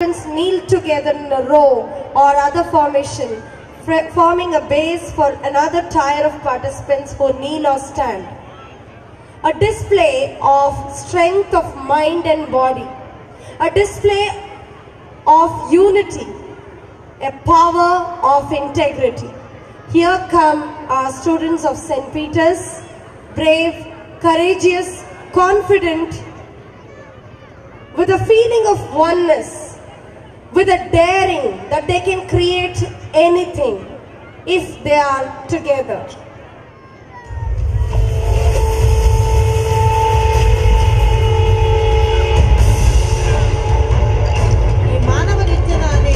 Students kneel together in a row or other formation, forming a base for another tier of participants who kneel or stand. A display of strength of mind and body, a display of unity, a power of integrity. Here come our students of St. Peter's, brave, courageous, confident, with a feeling of oneness, with a daring that they can create anything if they are together. ఈ మానవ నిత్యన అనే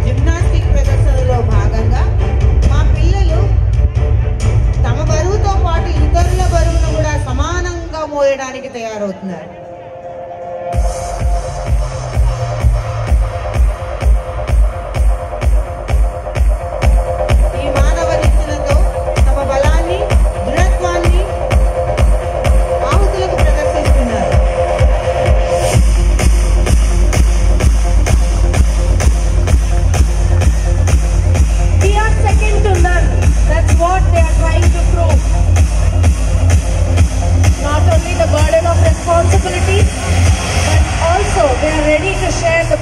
gymnastic ప్రదర్శనలో భాగంగా మా పిల్లలు తమ బరువుతో పాటు ఇతరుల బరువును కూడా సమానంగా మోయడానికి తయారవుతున్నారు.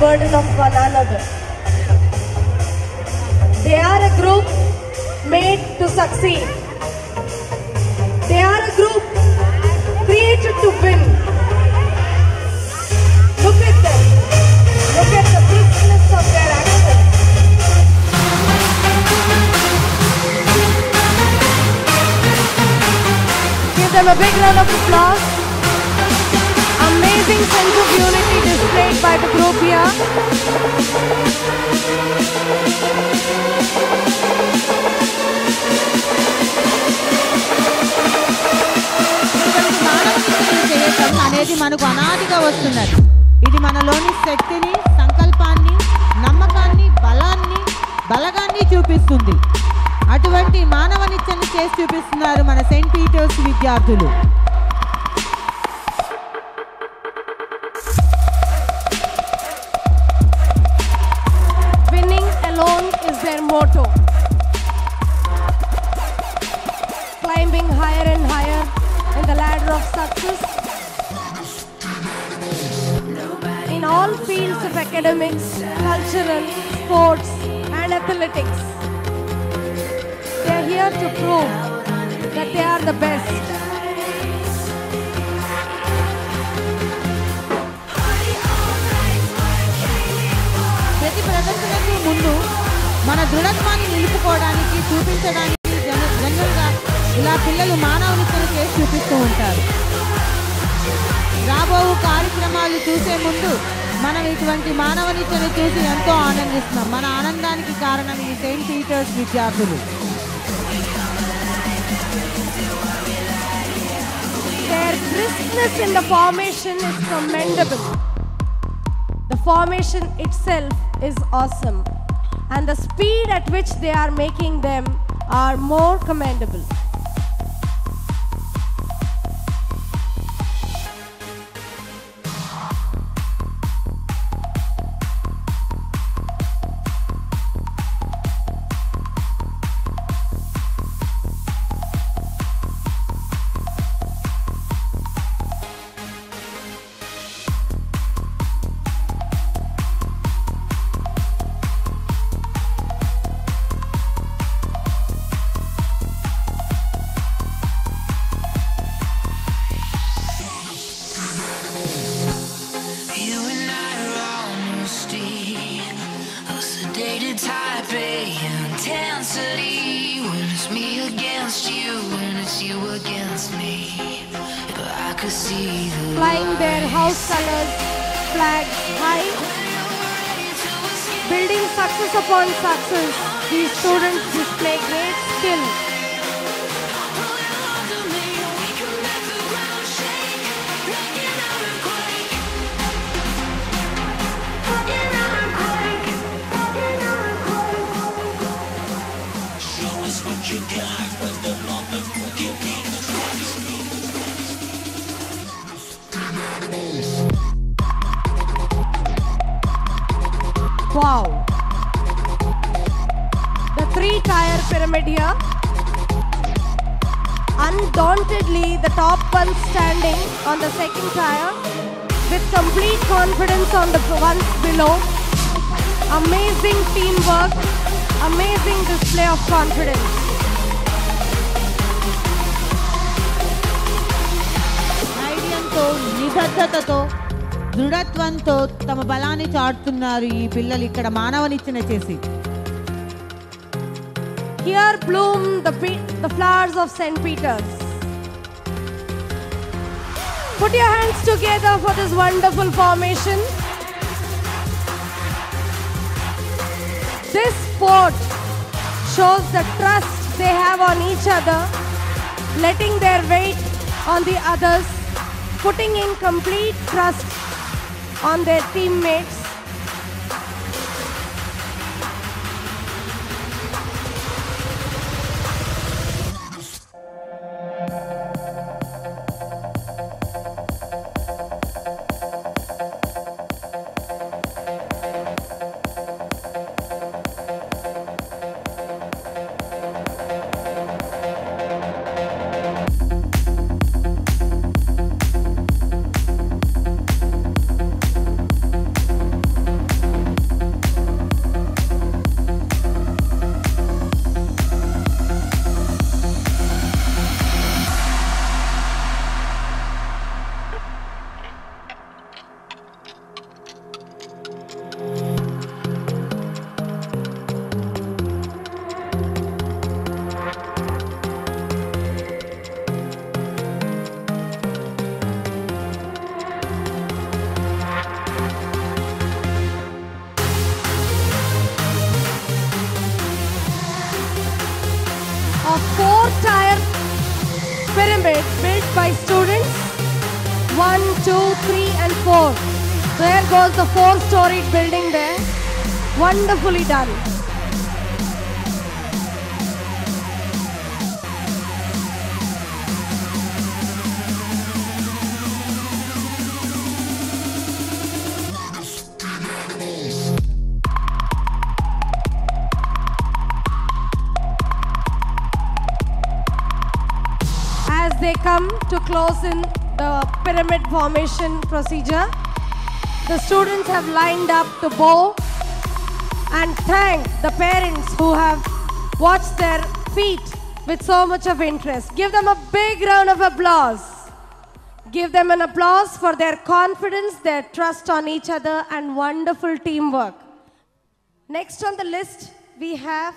Burden of one another. They are a group made to succeed. They are a group created to win. Look at them. Look at the briskness of their actions. Give them a big round of applause. Amazing sense of unity displayed by the group here. చేయటం అనేది మనకు అనాదిగా వస్తున్నది. ఇది మనలోని శక్తిని, సంకల్పాన్ని, నమ్మకాన్ని, బలగాన్ని చూపిస్తుంది. అటువంటి మానవ నిత్యాన్ని చేసి చూపిస్తున్నారు మన సెయింట్ పీటర్స్ విద్యార్థులు. Their motto, climbing higher and higher in the ladder of success in all fields of academics, cultural, sports and athletics. They are here to prove that they are the best. ప్రతి ప్రదర్శనకు ముందు మన దృఢత్వాన్ని నిలుపుకోవడానికి, చూపించడానికి జనరల్గా ఇలా పిల్లలు మానవ నిత్యను చేసి చూపిస్తూ ఉంటారు. రాబో కార్యక్రమాలు చూసే ముందు మనం ఇటువంటి మానవ నిత్యను చూసి ఎంతో ఆనందిస్తున్నాం. మన ఆనందానికి కారణం ఈ సెయింట్ పీటర్స్ విద్యార్థులు. Their briskness in the formation is commendable. The formation itself is awesome. And the speed at which they are making them are more commendable. Flying their house colors, flags high, building success upon success, these students display great skill. Show us what you got, but the motherfucking Wow. The 3-tier pyramid here. Undauntedly, the top one standing on the second tier with complete confidence on the ones below. Amazing teamwork, amazing display of confidence. ధైర్యంతో నిబద్ధతతో దృఢత్వంతో తమ బలాన్ని చాటుతున్నారు ఈ పిల్లలు ఇక్కడ మానవనిచ్చిన చేసి. Here bloom the flowers of St. Peter's. Put your hands together for this wonderful formation. This sport shows the trust they have on each other, letting their weight on the others, putting in complete trust on their teammates. A 4-tier pyramid built by students 1, 2, 3 and 4. There goes the 4-storied building there. Wonderfully done. As they come to close in the pyramid formation procedure, the students have lined up to bow and thank the parents who have watched their feet with so much of interest. Give them a big round of applause. Give them an applause for their confidence, their trust on each other and wonderful teamwork. Next on the list, we have